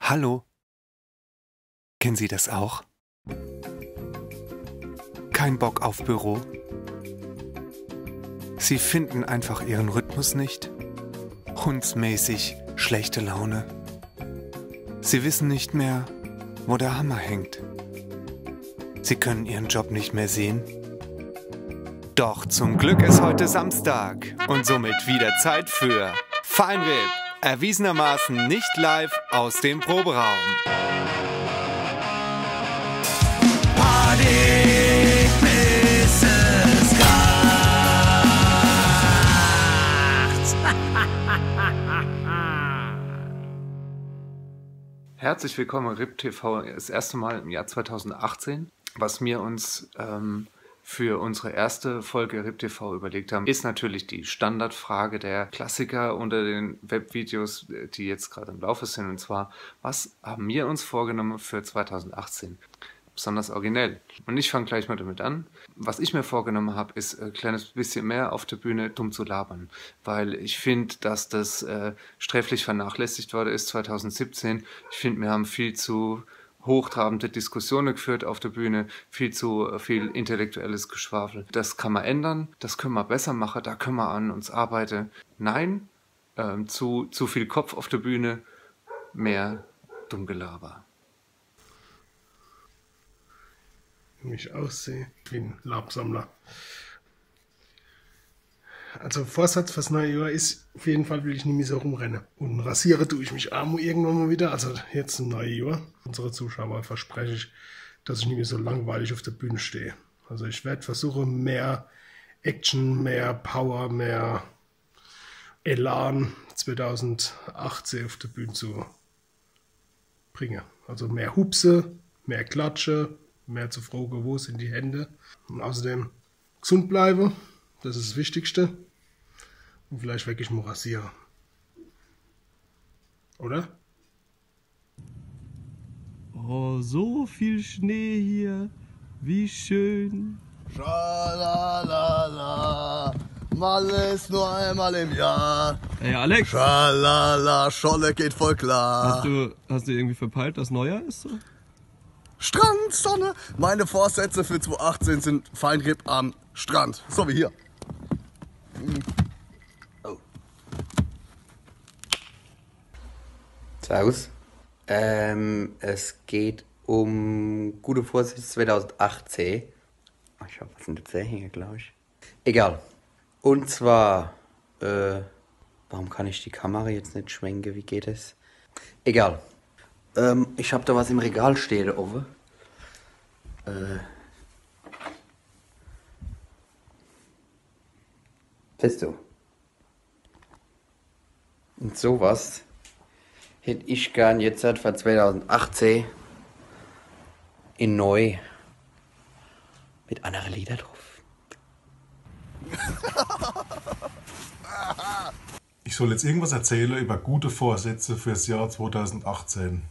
Hallo, kennen Sie das auch? Kein Bock auf Büro? Sie finden einfach Ihren Rhythmus nicht? Hundsmäßig schlechte Laune? Sie wissen nicht mehr, wo der Hammer hängt? Sie können Ihren Job nicht mehr sehen? Doch zum Glück ist heute Samstag und somit wieder Zeit für Feinripp, erwiesenermaßen nicht live aus dem Proberaum. Party bis es kracht. Herzlich willkommen RIP TV, das erste Mal im Jahr 2018. Was wir uns für unsere erste Folge RIP TV überlegt haben, ist natürlich die Standardfrage der Klassiker unter den Webvideos, die jetzt gerade im Laufe sind. Und zwar, was haben wir uns vorgenommen für 2018? Besonders originell. Und ich fange gleich mal damit an. Was ich mir vorgenommen habe, ist ein kleines bisschen mehr auf der Bühne dumm zu labern. Weil ich finde, dass das sträflich vernachlässigt worden ist 2017. Ich finde, wir haben viel zu hochtrabende Diskussionen geführt auf der Bühne, viel zu viel intellektuelles Geschwafel. Das kann man ändern, das können wir besser machen, da können wir an uns arbeiten. Nein, zu viel Kopf auf der Bühne, mehr Dummgelaber. Wie ich aussehe, wie ein Labsammler. Also Vorsatz fürs neue Jahr ist, auf jeden Fall will ich nicht mehr so rumrennen. Und rasiere tue ich mich auch irgendwann mal wieder, also jetzt im neuen Jahr. Unsere Zuschauer verspreche ich, dass ich nicht mehr so langweilig auf der Bühne stehe. Also ich werde versuchen, mehr Action, mehr Power, mehr Elan 2018 auf der Bühne zu bringen. Also mehr Hupse, mehr Klatsche, mehr zu fragen, wo sind die Hände. Und außerdem gesund bleiben, das ist das Wichtigste. Und vielleicht wirklich mal rasieren. Oder? Oh, so viel Schnee hier. Wie schön. Schalala, mal ist nur einmal im Jahr. Ey, Alex, Schalala, Scholle geht voll klar. hast du irgendwie verpeilt, dass Neujahr ist? So? Strand, Sonne. Meine Vorsätze für 2018 sind Feinripp am Strand. So wie hier. Oh. Servus. Es geht um gute Vorsätze 2018. Ich habe was in der Zähne, glaube ich. Egal. Und zwar, warum kann ich die Kamera jetzt nicht schwenken? Wie geht es? Egal. Ich habe da was im Regal stehen oben. Siehst du? Und sowas hätte ich gern jetzt halt für 2018 in neu mit anderen Lieder drauf. Ich soll jetzt irgendwas erzählen über gute Vorsätze fürs Jahr 2018.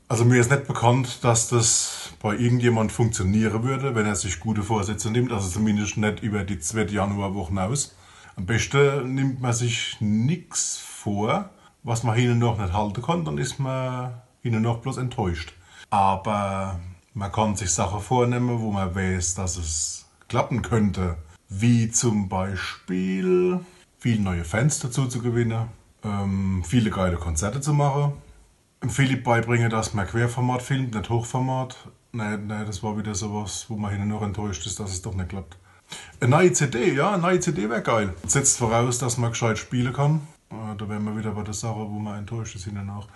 Also mir ist nicht bekannt, dass das bei irgendjemand funktionieren würde, wenn er sich gute Vorsätze nimmt, also zumindest nicht über die 2. Januarwoche hinaus. Am besten nimmt man sich nichts vor, was man hinten noch nicht halten kann, dann ist man hinten noch bloß enttäuscht. Aber man kann sich Sachen vornehmen, wo man weiß, dass es klappen könnte. Wie zum Beispiel viele neue Fans dazu zu gewinnen, viele geile Konzerte zu machen, Philipp beibringen, dass man Querformat filmt, nicht Hochformat. Nein, das war wieder sowas, wo man hinten noch enttäuscht ist, dass es doch nicht klappt. Eine neue CD, ja, eine neue CD wäre geil. Setzt voraus, dass man gescheit spielen kann. Da wären wir wieder bei der Sache, wo man enttäuscht ist hinten nach.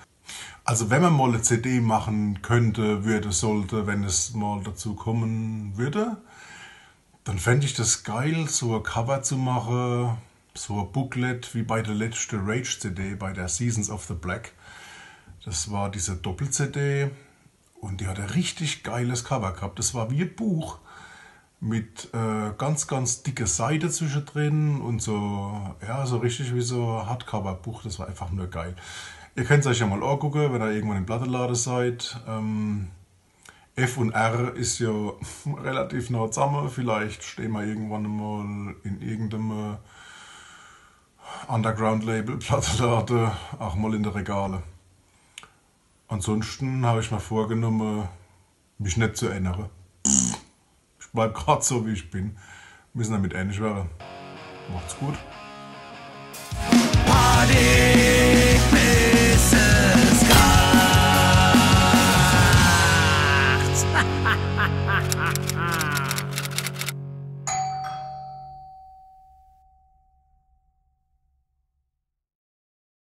Also wenn man mal eine CD machen könnte, sollte, wenn es mal dazu kommen würde, dann fände ich das geil, so ein Cover zu machen, so ein Booklet wie bei der letzten Rage-CD, bei der Seasons of the Black. Das war diese Doppel-CD und die hat ein richtig geiles Cover gehabt. Das war wie ein Buch mit ganz, ganz dicke Seite zwischendrin und so, ja, so richtig wie so ein Hardcover-Buch. Das war einfach nur geil. Ihr könnt es euch ja mal angucken, wenn ihr irgendwann im Plattenladen seid. F und R ist ja relativ nah zusammen. Vielleicht stehen wir irgendwann mal in irgendeinem Underground-Label, Plattenladen, auch mal in den Regalen. Ansonsten habe ich mir vorgenommen, mich nicht zu ändern. Ich bleibe gerade so, wie ich bin. Wir müssen damit ähnlich werden. Macht's gut. Party!